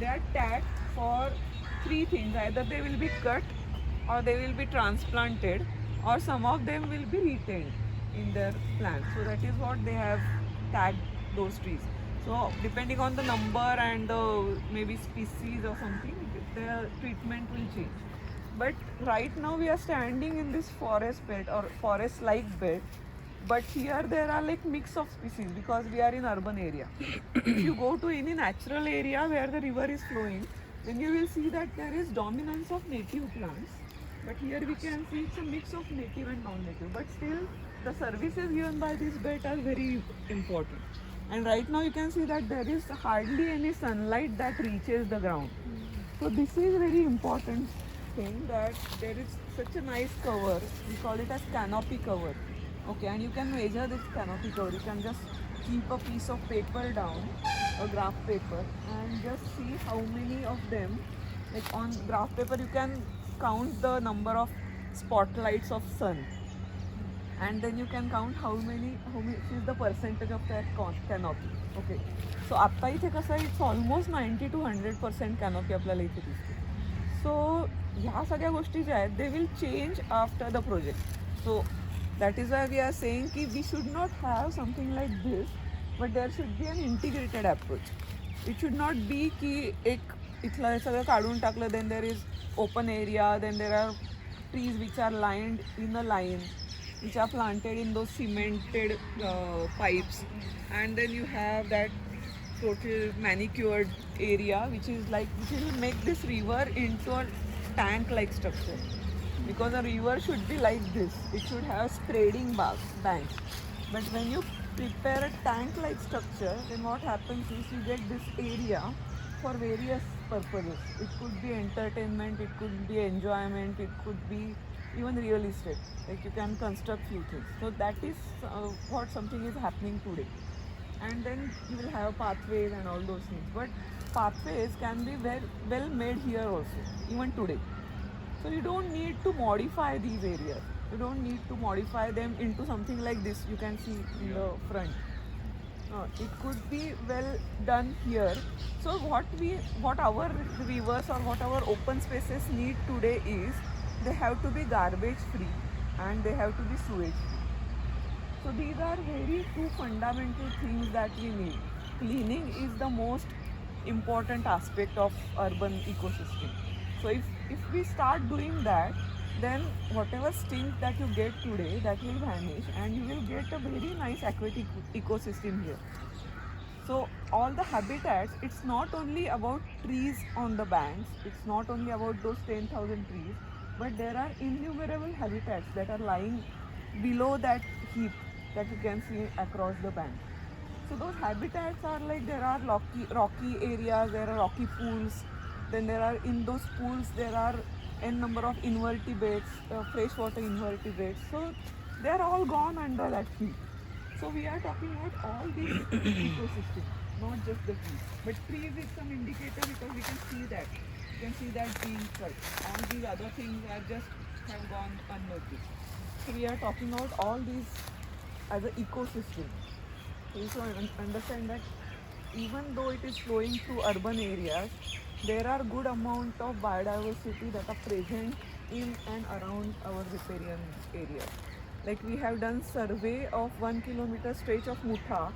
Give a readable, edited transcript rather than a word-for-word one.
they are tagged for three things. Either they will be cut, or they will be transplanted, or some of them will be retained in their plant. So that is what they have tagged those trees. So depending on the number and the maybe species or something, the treatment will change. But right now we are standing in this forest bed or forest like bed, but here there are like mix of species because we are in urban area. If you go to any natural area where the river is flowing, then you will see that there is dominance of native plants, but here we can see it's a mix of native and non-native, but still the services given by this bed are very important. And right now you can see that there is hardly any sunlight that reaches the ground. So this is very important thing, that there is such a nice cover. We call it as canopy cover. Okay, and you can measure this canopy cover. You can just keep a piece of paper down, a graph paper, and just see how many of them. Like on graph paper, you can count the number of spotlights of sun, and then you can count how much is the percentage of that canopy. Okay, so आता इथे कसं आहे, it's almost 90 to 100% canopy आपल्याला इथे दिसते. सो ह्या सगळ्या गोष्टी ज्या आहेत they will change after the project. So that is why we are saying की we should not have something like this, but there should be an integrated approach. It should not be की एक इथलं सगळं काढून टाकलं, then there is open area, then there are trees which are lined in a line, which are planted in those cemented pipes, and then you have that total manicured area which is like, which will make this river into a tank like structure, because a river should be like this, it should have spreading banks. But when you prepare a tank like structure, then what happens is you get this area for various purposes. It could be entertainment, it could be enjoyment, it could be even real estate. Like you can construct few things. So that is what something is happening today. And then you will have pathways and all those things. But pathways can be well made here also, even today. So you don't need to modify these areas. You don't need to modify them into something like this you can see in the front. It could be well done here. So what our rivers or what our open spaces need today is, they have to be garbage free and they have to be sewage free. So these are very two fundamental things that we need. Cleaning is the most important aspect of urban ecosystem. So if we start doing that, then whatever stink that you get today, that will vanish and you will get a very nice aquatic ecosystem here. So all the habitats, it's not only about trees on the banks, it's not only about those 10,000 trees, but there are innumerable habitats that are lying below that heap that you can see across the bank. So those habitats are like, there are rocky areas, there are rocky pools, then there are, in those pools there are n number of invertebrates, freshwater invertebrates. So they are all gone under that heat. So we are talking about all these ecosystem, not just the trees. But trees is some indicator because we can see that. You can see that being cut. All these other things are just have gone unnoticed. So we are talking about all these as an ecosystem. So you should understand that even though it is flowing through urban areas, there are good amount of biodiversity that are present in and around our riparian areas. Like we have done survey of 1 kilometer stretch of Mutha